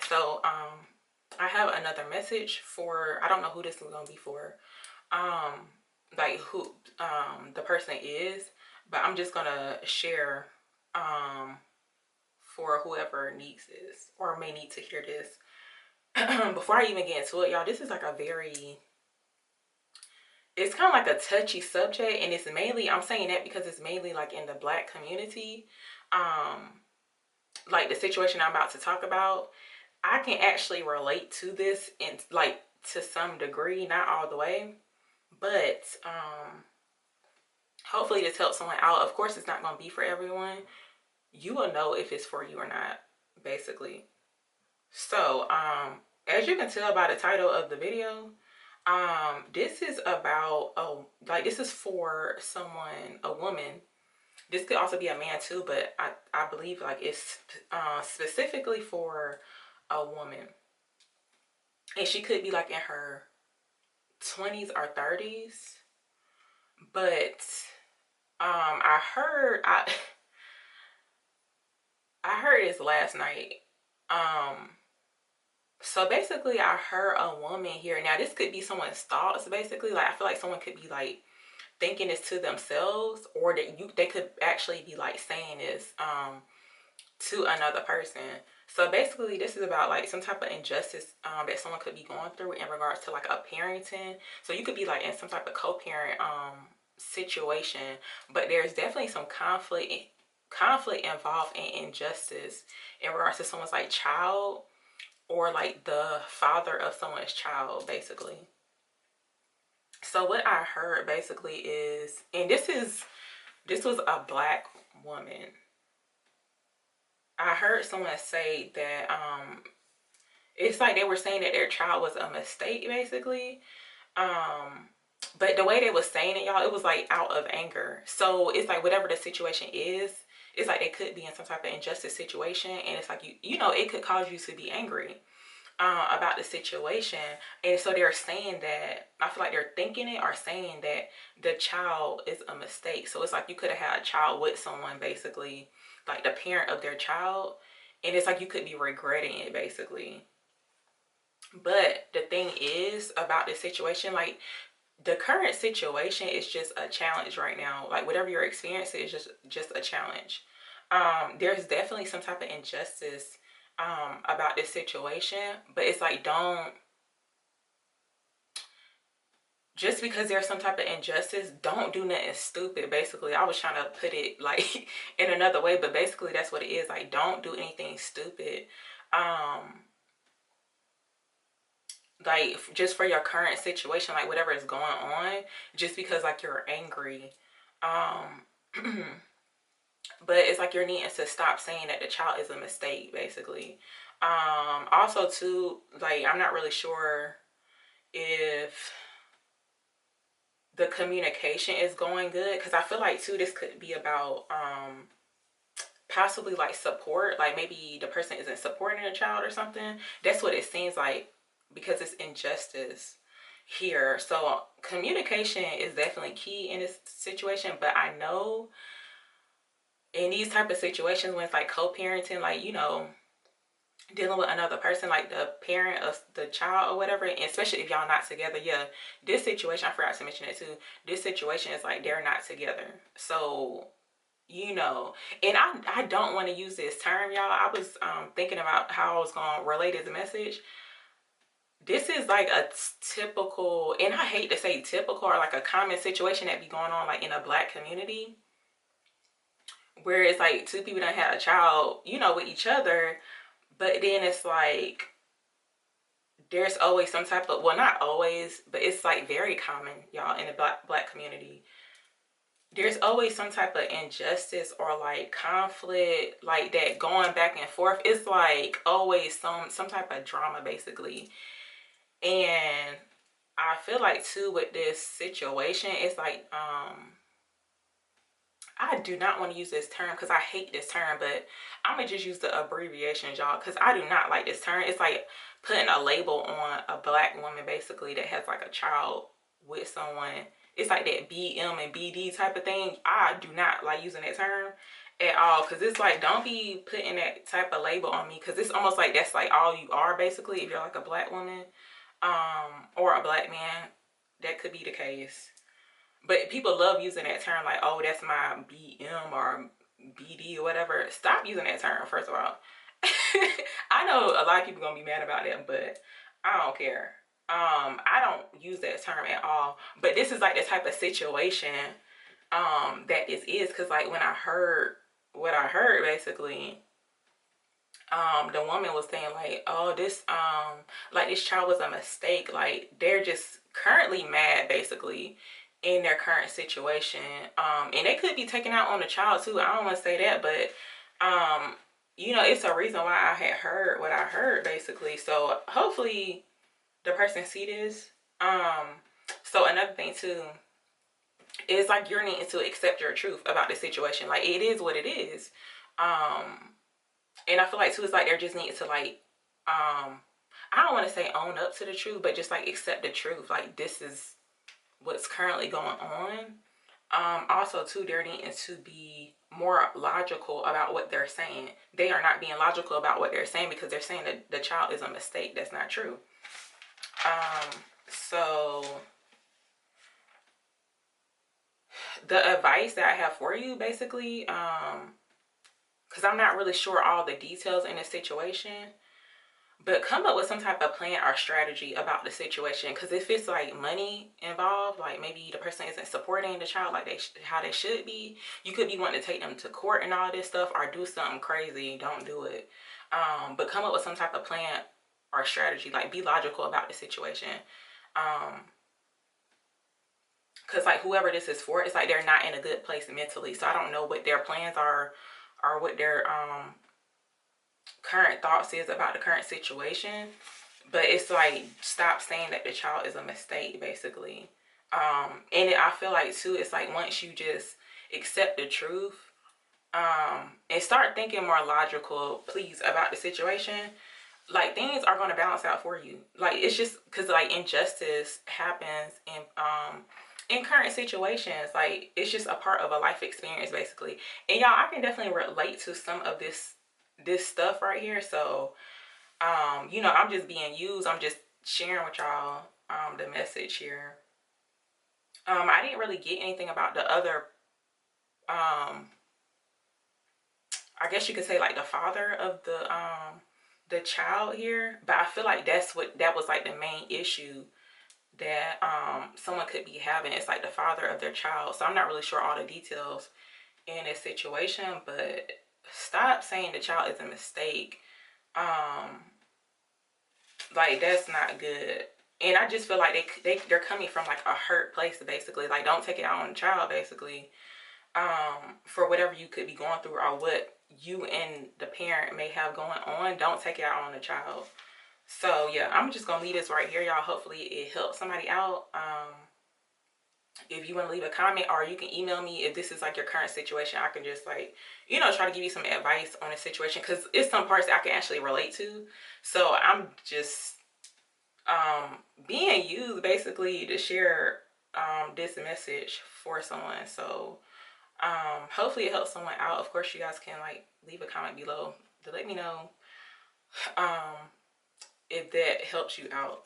So I have another message for, I don't know who this is gonna be for, um like who the person is, but I'm just gonna share um for whoever needs this or may need to hear this. Before I even get into it, y'all, this is like a very, it's kind of like a touchy subject, and it's mainly, I'm saying that because it's mainly like in the Black community. um like the situation I'm about to talk about, I can actually relate to this in like to some degree, not all the way, but hopefully this helps someone out. Of course, it's not going to be for everyone. You will know if it's for you or not, basically. So, as you can tell by the title of the video, this is about, oh, like this is for someone, a woman. This could also be a man too, but I believe like it's specifically for a woman. And she could be like in her 20s or 30s. But I heard I heard this last night. Um so basically I heard a woman here. Now this could be someone's thoughts basically. Like I feel like someone could be like thinking this to themselves, or that they could actually be like saying this to another person. So basically this is about like some type of injustice that someone could be going through in regards to like a parenting. So you could be like in some type of co-parent situation, but there's definitely some conflict involved in injustice in regards to someone's like child, or like the father of someone's child basically. So what I heard basically is, and this was a Black woman. I heard someone say that it's like they were saying that their child was a mistake basically. um but the way they was saying it, y'all, it was like out of anger. So it's like whatever the situation is, it's like they could be in some type of injustice situation, and it's like you know it could cause you to be angry about the situation. And so they're saying that, I feel like they're thinking it or saying that the child is a mistake. So it's like you could have had a child with someone basically, like the parent of their child, and it's like you could be regretting it basically. But the thing is about this situation, like the current situation is just a challenge right now. Like whatever you're experiencing is just a challenge. There's definitely some type of injustice about this situation, but it's like, don't, just because there's some type of injustice, don't do nothing stupid basically. I was trying to put it like in another way, but basically that's what it is. Like, don't do anything stupid. um like just for your current situation, like whatever is going on, just because like you're angry. um but it's like you're needing to stop saying that the child is a mistake basically. Also too, like I'm not really sure if the communication is going good, because I feel like too this could be about possibly like support, like maybe the person isn't supporting the child or something. That's what it seems like, because it's injustice here. So communication is definitely key in this situation. But I know in these type of situations when it's like co-parenting, like you know, dealing with another person, like the parent of the child or whatever, and especially if y'all not together, yeah, this situation, I forgot to mention it too, this situation is like they're not together. So you know, and I don't want to use this term, y'all. I was thinking about how I was gonna relate the message. This is like a typical, and I hate to say typical, or like a common situation that be going on like in a Black community, where it's like two people that had a child, you know, with each other, but then it's like there's always some type of, well, not always, but it's like very common, y'all, in the black community. There's always some type of injustice or like conflict, like that going back and forth. It's like always some type of drama basically. And I feel like too with this situation, it's like I do not want to use this term because I hate this term, but I'm gonna just use the abbreviations, y'all, because I do not like this term. It's like putting a label on a Black woman basically that has like a child with someone. It's like that BM and BD type of thing. I do not like using that term. at all, because it's like, don't be putting that type of label on me, because it's almost like that's like all you are basically. If you're like a black woman or a black man, that could be the case. But people love using that term like, oh, that's my BM or BD or whatever. Stop using that term, first of all. I know a lot of people gonna be mad about that, but I don't care. I don't use that term at all. But this is like the type of situation that is because like when I heard what I heard basically, the woman was saying like, oh, this like this child was a mistake. Like they're just currently mad basically in their current situation. And they could be taking out on the child too. I don't want to say that, but you know, it's a reason why I had heard what I heard basically. So hopefully the person see this. So another thing too is like you're needing to accept your truth about the situation. Like it is what it is. And I feel like too, it's like they're just needing to like, I don't want to say own up to the truth, but just like accept the truth. Like this is what's currently going on. Also too, they're needing to be more logical about what they're saying. They are not being logical about what they're saying because they're saying that the child is a mistake. That's not true. So the advice that I have for you basically, because I'm not really sure all the details in the situation, but come up with some type of plan or strategy about the situation. Because if it's like money involved, like maybe the person isn't supporting the child like how they should be, you could be wanting to take them to court and all this stuff or do something crazy. Don't do it. But come up with some type of plan or strategy. Like be logical about the situation. Because like whoever this is for, it's like they're not in a good place mentally. So I don't know what their plans are or what their current thoughts is about the current situation. But it's like, stop saying that the child is a mistake basically. And I feel like too, it's like once you just accept the truth and start thinking more logical, please, about the situation, like things are going to balance out for you. Like it's just because like injustice happens in current situations. Like it's just a part of a life experience basically. And y'all, I can definitely relate to some of this stuff right here. So you know, I'm just being used. I'm just sharing with y'all the message here. I didn't really get anything about the other I guess you could say like the father of the child here, but I feel like that was like the main issue that someone could be having. It's like the father of their child. So I'm not really sure all the details in this situation, but stop saying the child is a mistake. Like that's not good. And I just feel like they're coming from like a hurt place basically. Like don't take it out on the child basically. For whatever you could be going through or what you and the parent may have going on, don't take it out on the child. So yeah, I'm just gonna leave this right here, y'all. Hopefully it helps somebody out. If you want to leave a comment, or you can email me if this is like your current situation, I can just like, you know, try to give you some advice on a situation, because it's some parts I can actually relate to. So I'm just being used basically to share this message for someone. So hopefully it helps someone out. Of course, you guys can like leave a comment below to let me know if that helps you out.